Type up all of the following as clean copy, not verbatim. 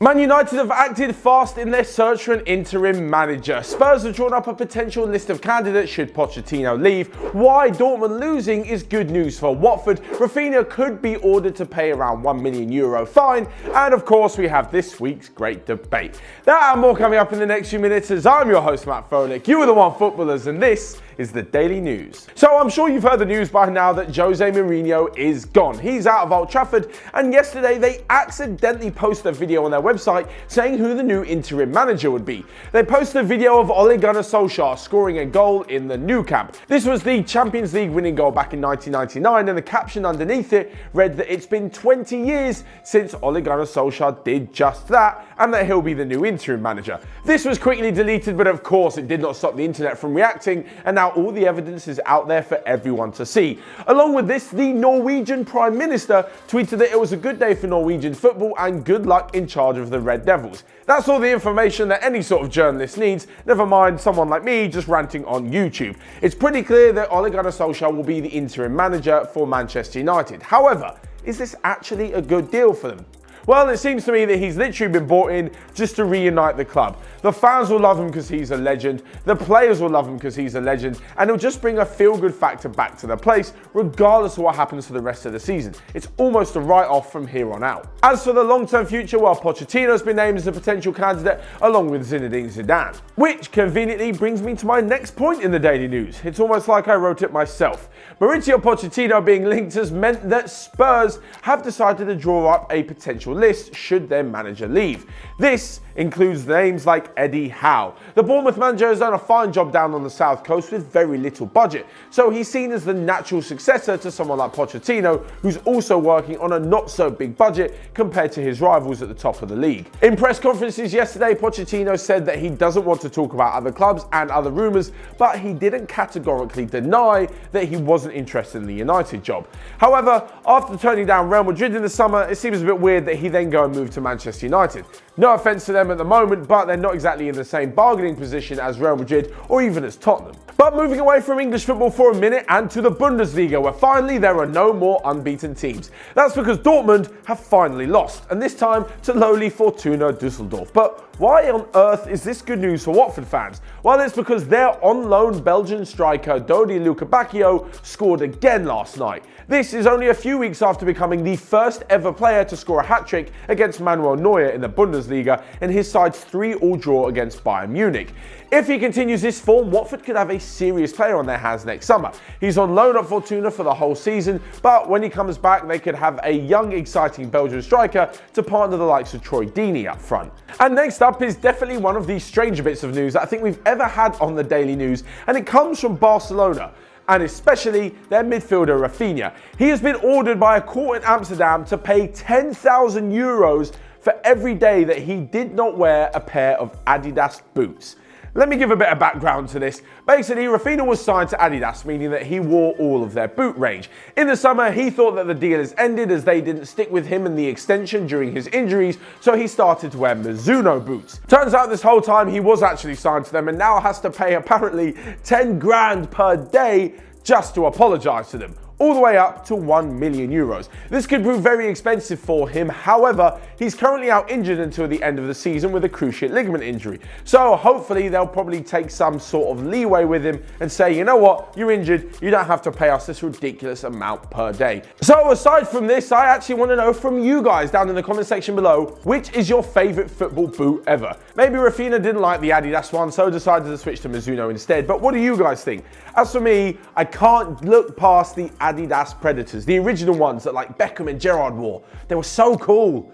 Man United have acted fast in their search for an interim manager. Spurs have drawn up a potential list of candidates should Pochettino leave. Why Dortmund losing is good news for Watford. Rafinha could be ordered to pay around €1 million fine. And of course, we have this week's great debate. That and more coming up in the next few minutes as I'm your host, Matt Froelich. You are the One Footballers, and this is the Daily News. So I'm sure you've heard the news by now that Jose Mourinho is gone. He's out of Old Trafford, and yesterday they accidentally posted a video on their website saying who the new interim manager would be. They posted a video of Ole Gunnar Solskjaer scoring a goal in the Nou Camp. This was the Champions League winning goal back in 1999, and the caption underneath it read that it's been 20 years since Ole Gunnar Solskjaer did just that, and that he'll be the new interim manager. This was quickly deleted, but of course it did not stop the internet from reacting, and now all the evidence is out there for everyone to see. Along with this, the Norwegian Prime Minister tweeted that it was a good day for Norwegian football and good luck in charge of the Red Devils. That's all the information that any sort of journalist needs, never mind someone like me just ranting on YouTube. It's pretty clear that Ole Gunnar Solskjaer will be the interim manager for Manchester United. However, is this actually a good deal for them? Well, it seems to me that he's literally been brought in just to reunite the club. The fans will love him because he's a legend, the players will love him because he's a legend, and he'll just bring a feel-good factor back to the place, regardless of what happens for the rest of the season. It's almost a write-off from here on out. As for the long-term future, well, Pochettino's been named as a potential candidate, along with Zinedine Zidane. Which conveniently brings me to my next point in the Daily News. It's almost like I wrote it myself. Mauricio Pochettino being linked has meant that Spurs have decided to draw up a potential list should their manager leave. This includes names like Eddie Howe. The Bournemouth manager has done a fine job down on the south coast with very little budget, so he's seen as the natural successor to someone like Pochettino, who's also working on a not so big budget compared to his rivals at the top of the league. In press conferences yesterday, Pochettino said that he doesn't want to talk about other clubs and other rumours, but he didn't categorically deny that he wasn't interested in the United job. However, after turning down Real Madrid in the summer, it seems a bit weird that he then go and move to Manchester United. No offence to them at the moment, but they're not exactly in the same bargaining position as Real Madrid or even as Tottenham. But moving away from English football for a minute and to the Bundesliga, where finally there are no more unbeaten teams. That's because Dortmund have finally lost, and this time to lowly Fortuna Düsseldorf. But why on earth is this good news for Watford fans? Well, it's because their on-loan Belgian striker Dodi Lukebakio scored again last night. This is only a few weeks after becoming the first ever player to score a hat-trick against Manuel Neuer in the Bundesliga in his side's 3-3 draw against Bayern Munich. If he continues this form, Watford could have a serious player on their hands next summer. He's on loan at Fortuna for the whole season, but when he comes back, they could have a young, exciting Belgian striker to partner the likes of Troy Deeney up front. And next up is definitely one of the stranger bits of news that I think we've ever had on the Daily News, and it comes from Barcelona, and especially their midfielder Rafinha. He has been ordered by a court in Amsterdam to pay €10,000 for every day that he did not wear a pair of Adidas boots. Let me give a bit of background to this. Basically, Rafinha was signed to Adidas, meaning that he wore all of their boot range. In the summer, he thought that the deal has ended as they didn't stick with him in the extension during his injuries, so he started to wear Mizuno boots. Turns out this whole time he was actually signed to them and now has to pay apparently 10 grand per day just to apologise to them. All the way up to €1 million. This could prove very expensive for him. However, he's currently out injured until the end of the season with a cruciate ligament injury. So hopefully they'll probably take some sort of leeway with him and say, you know what, you're injured, you don't have to pay us this ridiculous amount per day. So aside from this, I actually want to know from you guys down in the comment section below, which is your favourite football boot ever? Maybe Rafinha didn't like the Adidas one, so decided to switch to Mizuno instead. But what do you guys think? As for me, I can't look past the Adidas Predators, the original ones that like Beckham and Gerrard wore. They were so cool.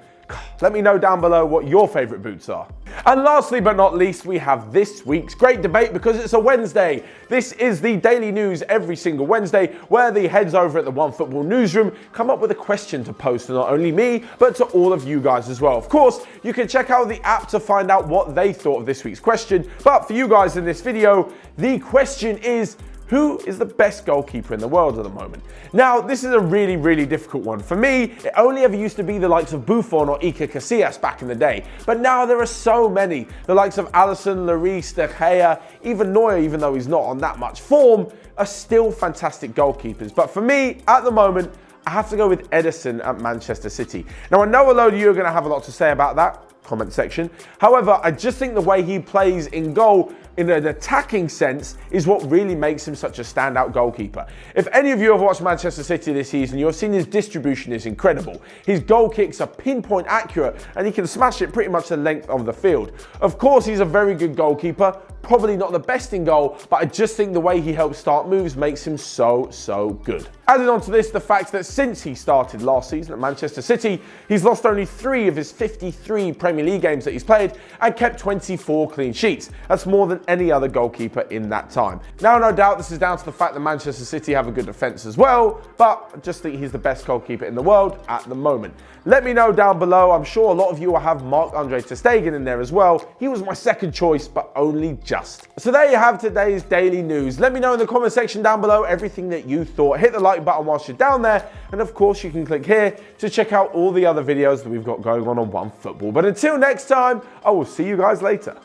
Let me know down below what your favourite boots are. And lastly but not least, we have this week's great debate because it's a Wednesday. This is the Daily News every single Wednesday where the heads over at the Onefootball newsroom come up with a question to post to not only me, but to all of you guys as well. Of course, you can check out the app to find out what they thought of this week's question. But for you guys in this video, the question is, who is the best goalkeeper in the world at the moment? Now, this is a really, really difficult one. For me, it only ever used to be the likes of Buffon or Iker Casillas back in the day. But now there are so many. The likes of Alisson, Lloris, De Gea, even Neuer, even though he's not on that much form, are still fantastic goalkeepers. But for me, at the moment, I have to go with Ederson at Manchester City. Now, I know a load of you are going to have a lot to say about that. comment section. However, I just think the way he plays in goal in an attacking sense is what really makes him such a standout goalkeeper. If any of you have watched Manchester City this season, you've seen his distribution is incredible. His goal kicks are pinpoint accurate and he can smash it pretty much the length of the field. Of course, he's a very good goalkeeper, probably not the best in goal, but I just think the way he helps start moves makes him so good. Adding on to this, the fact that since he started last season at Manchester City, he's lost only 3 of his 53 Premier League games that he's played and kept 24 clean sheets. That's more than any other goalkeeper in that time. Now, no doubt this is down to the fact that Manchester City have a good defence as well, but I just think he's the best goalkeeper in the world at the moment. Let me know down below. I'm sure a lot of you will have Marc-Andre ter Stegen in there as well. He was my second choice, but only just. So there you have today's daily news. Let me know in the comment section down below everything that you thought. Hit the like button whilst you're down there. And of course, you can click here to check out all the other videos that we've got going on OneFootball. But until next time, I will see you guys later.